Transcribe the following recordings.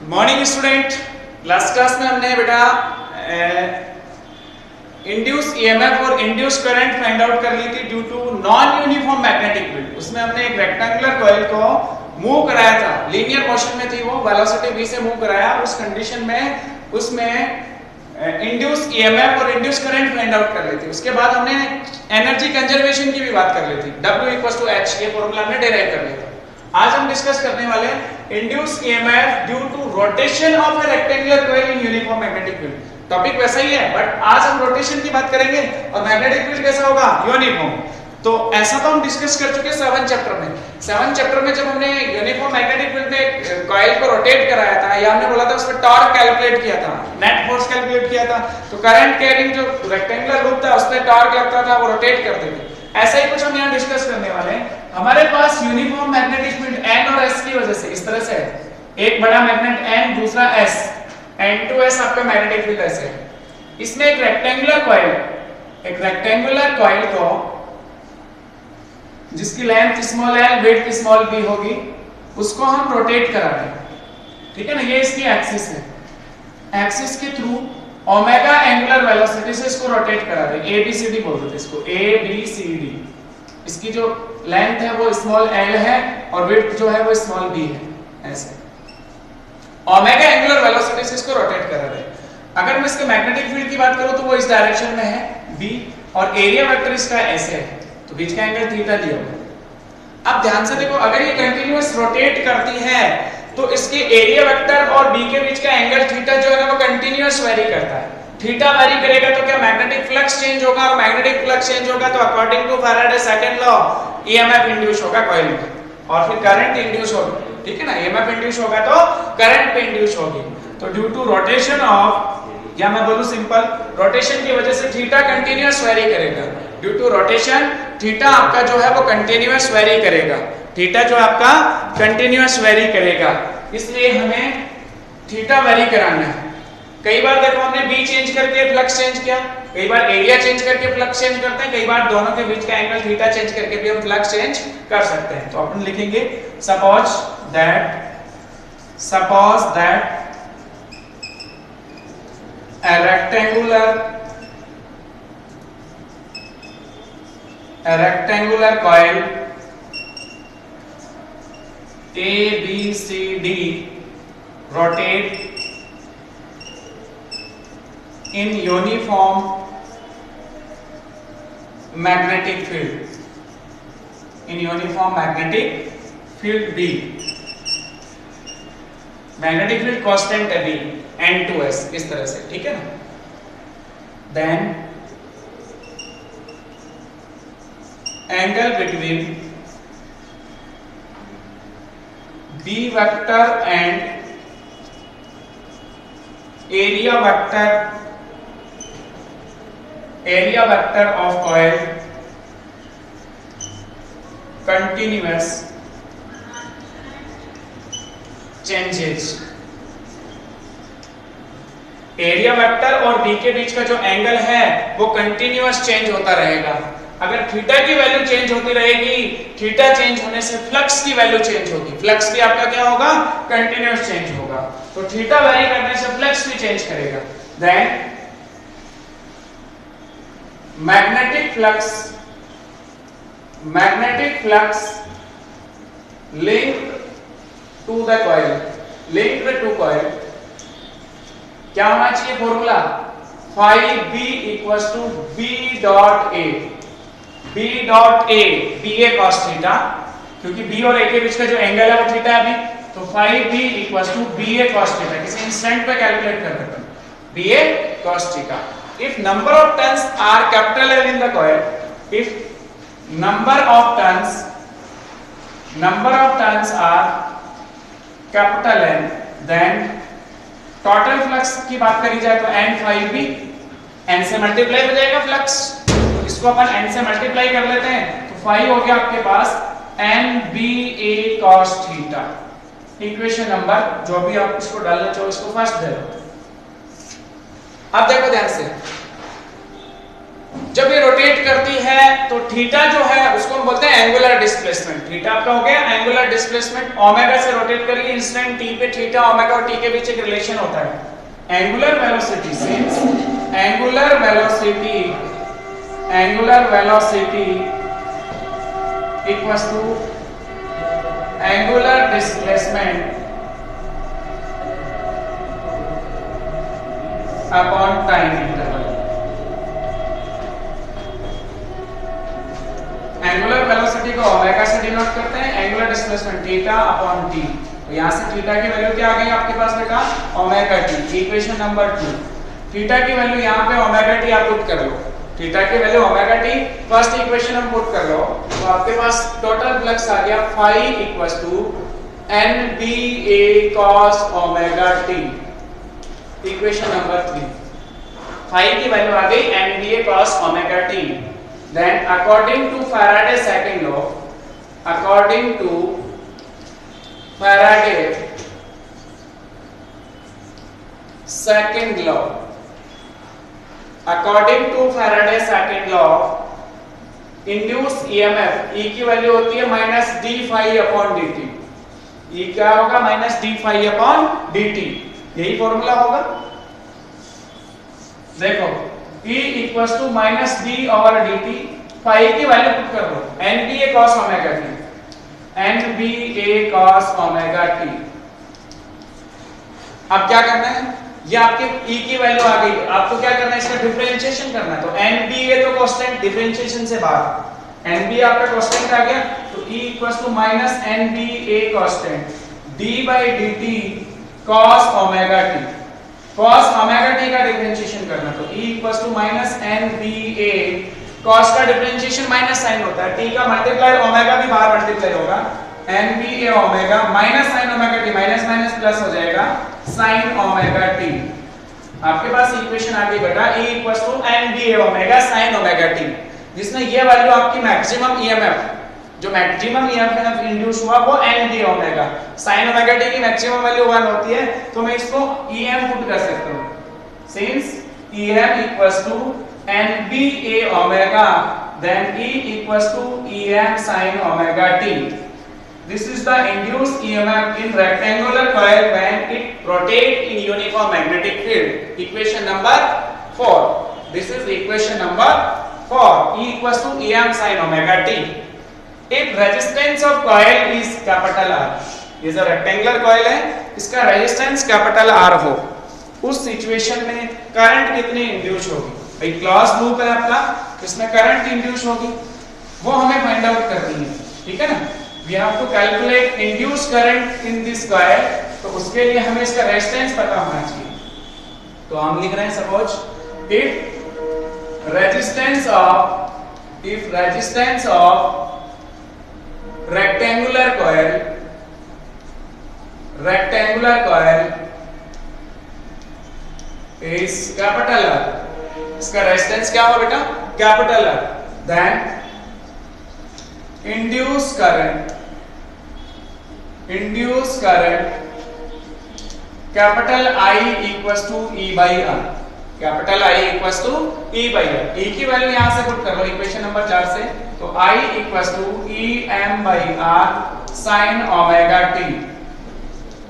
Morning student. Last class में हमने बेटा इंड्यूस ईएमएफ और इंड्यूस करंट फाइंड आउट कर ली थी due to non uniform magnetic field. उसमें हमने एक रेक्टेंगुलर कॉइल को मूव कराया था, लीनियर मोशन में थी वो, वेलोसिटी v से मूव कराया। उस कंडीशन में उसमें इंड्यूस ईएमएफ और इंड्यूस करंट फाइंड आउट कर ली थी। उसके बाद हमने एनर्जी कंजर्वेशन की भी बात कर ली थी, W=H, ये फॉर्मूला हमने डिराइव कर लिया था। आज हम डिस्कस करने वाले induce EMF due to rotation of a rectangular coil in uniform magnetic field. Topic वैसा ही है बट आज हम रोटेशन की बात करेंगे और मैग्नेटिक फील्ड कैसा होगा, यूनिफॉर्म। तो ऐसा तो हम डिस्कस कर चुके 7 चैप्टर में। 7 चैप्टर में जब हमने यूनिफॉर्म मैग्नेटिक फील्ड में कॉइल को रोटेट कराया था या हमने बोला था उस पर टॉर्क कैलकुलेट किया था, नेट फोर्स कैलकुलेट किया था, तो करंट कैरिंग जो रेक्टेंगुलर लूप था उसमें टॉर्क लगता था, वो रोटेट करते थे। ऐसा ही कुछ हम यहाँ डिस्कस करने वाले हैं। हमारे पास यूनिफॉर्म मैग्नेटिक फील्ड N और S की वजह से इस तरह से है, एक बड़ा मैग्नेट N, दूसरा S, N2S आपका मैग्नेटिक फील्ड ऐसे है। इसमें एक रेक्टेंगुलर कॉइल को जिसकी length small l, width small b होगी, उसको हम रोटेट करा रहे हैं, ठीक है ना। ये इसकी एक्सिस है, एक्सिस के थ्रू ओमेगा एंगुलर वेलोसिटी से इसको रोटेट करा रहे हैं। ABCD बोलते थे इसको, ABCD। इसकी जो लेंथ है वो स्मॉल l है और विड्थ जो है वो स्मॉल b है। ऐसे ओमेगा एंगुलर वेलोसिटी से इसको रोटेट करा रहे हैं। अगर मैं इसके मैग्नेटिक फील्ड की बात करूं तो वो इस डायरेक्शन में है b और एरिया वेक्टर इसका ऐसे है, तो बीच का एंगल थीटा दिया हुआ। अब ध्यान से देखो, अगर ये कंटीन्यूअस रोटेट करती है तो इसके एरिया वेक्टर और b के बीच का एंगल थीटा जो है ना वो कंटीन्यूअस वेरी करता है। थीटा वेरी करेगा तो क्या मैग्नेटिक फ्लक्स चेंज होगा, और मैग्नेटिक फ्लक्स चेंज होगा तो according to Faraday second law EMF induce होगा कॉइल में और फिर करंट इंड्यूस होगी, ठीक है ना। ईएमएफ इंड्यूस होगा तो करंट पे इंड्यूस होगी। तो ड्यू टू रोटेशन ऑफ, या मैं बोलूं सिंपल, रोटेशन की वजह से थीटा कंटीन्यूअस वेरी करेगा। ड्यू टू रोटेशन थीटा आपका जो है वो कंटीन्यूअस वेरी करेगा, थीटा जो आपका कंटीन्यूअस वेरी करेगा, इसलिए हमें थीटा वेरी कराना है। कई बार देखो हमने b चेंज करके फ्लक्स चेंज किया, कई बार एरिया चेंज करके फ्लक्स चेंज करते हैं, कई बार दोनों के बीच का एंगल थीटा चेंज करके भी हम फ्लक्स चेंज कर सकते हैं। तो अपन लिखेंगे suppose that a rectangular coil ABCD rotate in uniform magnetic field, B। Magnetic field constant है B, N2S, इस तरह से, ठीक है ना। Then angle between B vector and area vector of coil continuous changes. Area vector और b के बीच का जो एंगल है वो कंटिन्यूअस चेंज होता रहेगा। अगर थीटा की वैल्यू चेंज होती रहेगी, थीटा चेंज होने से फ्लक्स की वैल्यू चेंज होगी, फ्लक्स भी आपका क्या होगा, कंटिन्यूअस चेंज होगा। तो थीटा वेरी करने से फ्लक्स भी चेंज करेगा। Then magnetic flux link to the coil, linked to coil, क्या होना चाहिए formula, phi b equals to b dot a, ba cos theta, क्योंकि b और a के बीच का जो एंगल है वो थीटा है अभी, तो phi b equals to ba cos theta. किसी इंस्टेंट पे कैलकुलेट कर सकते हैं, ba cos theta. If number of turns are capital L in the coil, if number of turns are capital N, then total flux की बात करी जाए तो n phi b, n से मल्टीप्लाई हो जाएगा फ्लक्स, तो इसको अपन n से मल्टीप्लाई कर लेते हैं, तो phi हो गया आपके पास NBA cos theta. Equation number जो भी आप इसको डालना चाहो इसको फर्स्ट दे दो। अब देखो ध्यान से, जब ये रोटेट करती है तो थीटा जो है उसको हम बोलते हैं एंगुलर डिस्प्लेसमेंट। थीटा आपका हो गया एंगुलर डिस्प्लेसमेंट। ओमेगा से रोटेट कर रही है, इंस्टेंट टी पे थीटा ओमेगा और टी के बीच एक रिलेशन होता है। Angular velocity since angular velocity equals to angular displacement upon time interval. Angular velocity को ओमेगा से डिनोट करते हैं, angular displacement theta upon t. तो यहां से थीटा की वैल्यू क्या आ गई आपके पास बेटा? Omega t. Equation number 2, theta की वैल्यू यहां पे ओमेगा टी आप पुट कर लो। थीटा की value omega T, first equation हम पुट कर लो तो आपके पास टोटल फ्लक्स आ गया phi equals to NBA cos omega t. Equation number 3, phi की वैल्यू आ गई NBA cos omega t. Then according to Faraday's second law, according to Faraday's second law, according to Faraday's second law, induced EMF E की value होती है minus d phi upon d t. E क्या होगा? Minus d phi upon d t. यही formula होगा। देखो E equals to minus d over d t. Phi की value put कर लो NBA cos omega t, NBA cos omega t. अब क्या करना है? ये आपके E की वैल्यू आ गई, आपको क्या करना है? इसका डिफरेंशिएशन करना है। तो NBA तो कांस्टेंट, डिफरेंशिएशन से बाहर NBA आपका कांस्टेंट आ गया तो E equals to minus NBA constant d by dt cos omega t. cos omega t का डिफरेंशिएशन करना तो E equals to minus NBA। cos का डिफरेंशिएशन माइनस साइन होता है, t का मल्टीप्लाई ओमेगा भी बाहर मल्टीप्लाई होगा, NBA omega minus sign omega t, minus minus plus हो जाएगा साइन ओमेगा t। आपके पास इक्वेशन आ गई बेटा E equals to NBA omega sine omega t, जिसमें ये वैल्यू आपकी मैक्सिमम EMF, जो मैक्सिमम EMF इंड्यूस हुआ वो NBA omega, sine omega t की मैक्सिमम वैल्यू 1 होती है तो मैं इसको EM पुट कर सकता हूं। Since EM equals to NBA omega then E equals to EM sin omega t. This is the induced EMF in rectangular coil when it rotates in uniform magnetic field. Equation number 4. This is equation number 4. E equals to EM sin omega t. If resistance of coil is capital R, ये जो rectangular coil है इसका resistance capital R हो, उस situation में current कितनी induce होगी? भाई क्लोज लूप है आपका, इसमें करंट इंड्यूस होगी, वो हमें फाइंड आउट करनी है। ठीक है ना? We have to calculate induce current in this coil, तो उसके लिए हमें इसका रेजिस्टेंस पता होना चाहिए। तो हम लिख रहे हैं suppose if resistance of rectangular coil is capital R, इसका रेजिस्टेंस क्या होगा बेटा? Capital R, then induce current capital I equals to E by R, capital I equals to E by R। E की वैल्यू यहां से put कर लो equation number 4 से, तो I equals to EM by R sine omega t,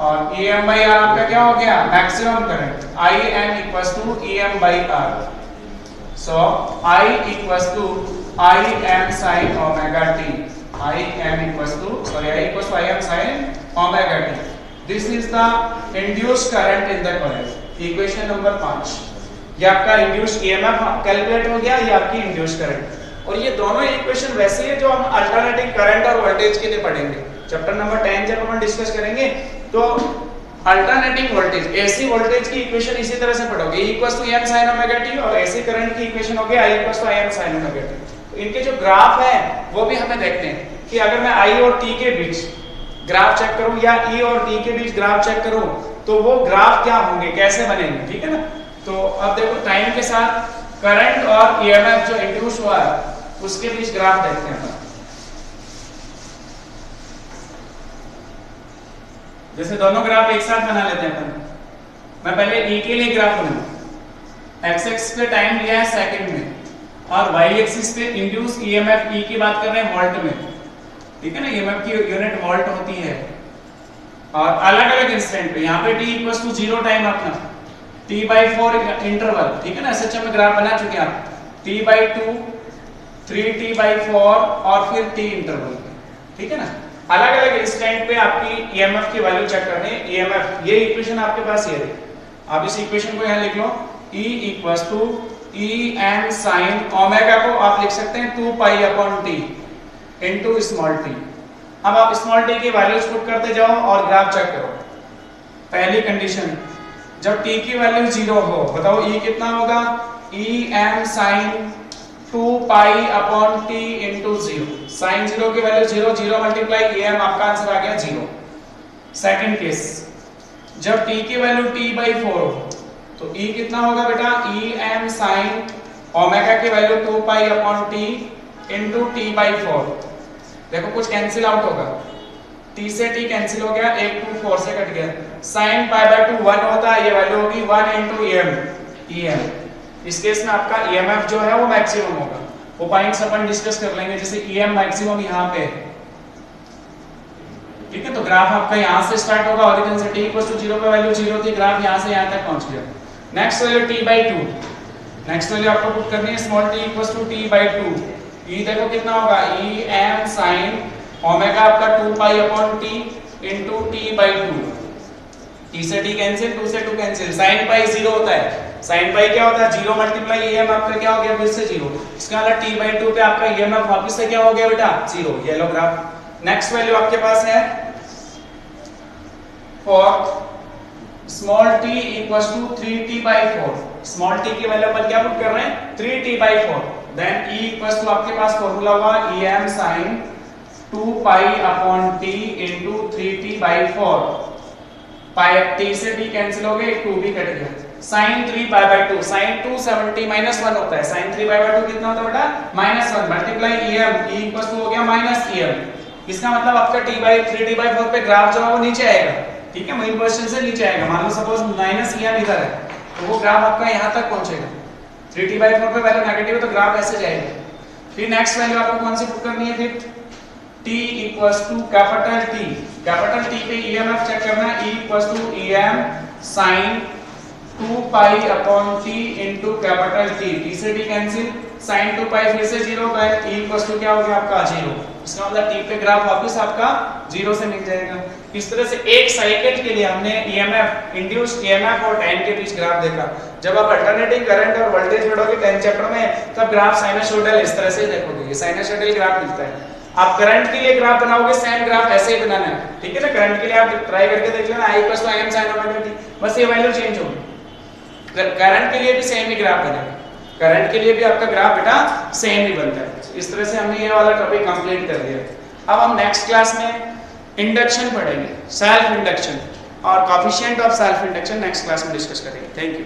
और EM by R आपका क्या हो गया? Maximum current. IM equals to EM by R, so I equals to IM sin omega t. IM equals to IM sin omega t. This is the induced current in the coil. Equation number 5. ये आपका induced EMF calculate हो गया, ये आपकी induced current. और ये दोनों equation वैसे है जो हम अल्टरनेटिंग करंट और वोल्टेज के लिए पढ़ेंगे। चैप्टर नंबर 10 जब हम डिस्कस करेंगे तो अल्टरनेटिंग वोल्टेज, एसी वोल्टेज की इक्वेशन इसी तरह से पढ़ोगे, E equals to M sin omega t, और एसी करंट की इक्वेशन होगी I equals to IM sin omega t। तो इनके जो ग्राफ है वो भी हमें देखते हैं कि अगर मैं I और T के बीच ग्राफ चेक करूं या E और T के बीच ग्राफ चेक करूं तो वो ग्राफ क्या होंगे, कैसे बनेंगे? ठीक है ना? तो अब देखो टाइम के साथ करंट और EMF जो इंड्यूस हुआ है उसके बीच ग्राफ देखते हैं। जैसे दोनों ग्राफ एक साथ बना लेते हैं अपन। मैं पहले E के लिए ग्राफ बनाऊं, x एक्सिस पे टाइम लिया है सेकंड में और वाई एक्सिस पे इंड्यूस ईएमएफ ई की बात कर रहे हैं वोल्ट में, ठीक है ना, ईएमएफ की यूनिट वोल्ट होती है। और अलग अलग इंस्टेंट पे यहाँ पे t इक्वल्स टू 0 टाइम अपना t/4 इंटरवल, ठीक है ना, एसएचएम में ग्राफ बना चुके हैं आप, t/2 3t/4 और फिर t इंटरवल, ठीक है ना। अलग अलग इंस्टेंट पे आपकी ईएमएफ की वैल्यू चेक करनी है। ईएमएफ ये इक्वेशन आपके पास ये है, आप इस इक्वेशन को यहाँ लिख लो, E equals to em sin omega को आप लिख सकते हैं 2π/t इनटू स्मॉल t। अब आप स्मॉल t की वैल्यूज पुट करते जाओ और ग्राफ चेक करो। पहली कंडीशन, जब t की वैल्यू 0 हो, बताओ E कितना होगा, em sin 2π/t into 0। sin 0 की वैल्यू 0, 0 मल्टीप्लाई em, आपका आंसर आ गया 0। सेकंड केस, जब t की वैल्यू t/4 हो तो E कितना होगा बेटा, em sin ओमेगा की वैल्यू 2π/t इनटू t/4। देखो कुछ कैंसिल आउट होगा, t से t कैंसिल हो गया, 1 2 4 से कट गया, sin π/2 1 होता है, ये वैल्यू होगी 1 इनटू em। इस केस में आपका emf जो है वो मैक्सिमम होगा। वो पॉइंट्स अपन डिस्कस कर लेंगे, जैसे em मैक्सिमम यहाँ पे, ठीक है। तो ग्राफ आपका यहाँ से स्टार्ट होगा, ओरिजिन से t इक्वल टू 0 पे वैल्यू 0 थी, ग्राफ यहाँ से यहाँ तक पहुँच गया। Next value t/2, next value आपको पुट करनी है small t equal to t/2। E देखो कितना होगा, em sin ओमेगा आपका 2π/t इनटू t/2। t से t कैंसिल, 2 से 2 कैंसिल, sin पाई 0 होता है, sin पाई क्या होता है, 0 मल्टीप्लाई em आपका क्या हो गया, फिर से 0। इसका मतलब t/2 पे आपका emf वापस से क्या हो गया बेटा, 0। ये लो ग्राफ। नेक्स्ट वैल्यू आपके पास है for small t equals to 3t/4। Small t की वैल्यू पर क्या पुट कर रहे हैं, 3t/4। Then E equals to आपके पास फॉर्मूला हुआ em sin 2π/t into 3t/4। पाई t से t कैंसिल हो गए, 2 भी कट गया, sin 3π/2, sin 270 -1 होता है, sin 3π/2 कितना होता है बेटा, -1 multiply em, E equals to हो गया -em। इसका मतलब आपका t/3t/4 पे ग्राफ जो है वो नीचे आएगा, ठीक है, मेन पोजीशन से नीचे आएगा। मान लो सपोज -em इधर है, तो वो ग्राफ आपका यहाँ तक पहुंचेगा। 3t/4 पे वैल्यू नेगेटिव है तो ग्राफ ऐसे जाएगा। फिर नेक्स्ट वैल्यू आपको कौन सी पुट करनी है, फिर t equals to capital T पे emf चेक करना है, E equals to em sin 2π/t into capital T से t कैंसिल, sin 2π फिर से 0 होगा, E इक्वल्स टू क्या हो गया आपका 0। इसका मतलब t पे ग्राफ वापस आपका 0 से मिल जाएगा। इस तरह से एक साइकिल के लिए हमने EMF, इंड्यूस्ड EMF और टाइम के बीच ग्राफ देखा। जब आप अल्टरनेटिंग करंट और वोल्टेज पढ़ोगे 10th चैप्टर में, तब ग्राफ साइनसोइडल इस तरह से देखोगे, ये साइनसोइडल ग्राफ मिलता है। आप करंट के लिए ग्राफ बनाओगे, सेम ग्राफ ऐसे ही बनाना है, ठीक है ना। करंट के लिए आप ट्राई करके देख लेना, I = Im sin ωt, बस ये वैल्यू चेंज होगी। करंट के लिए भी सेम ही ग्राफ बनेगा, करंट के लिए भी आपका ग्राफ बेटा सेम ही बनता है। इस तरह से हमने ये वाला टॉपिक कंप्लीट कर दिया। अब हम नेक्स्ट क्लास में इंडक्शन पढ़ेंगे, सेल्फ इंडक्शन और coefficient of self induction next class में डिस्कस करेंगे। Thank you.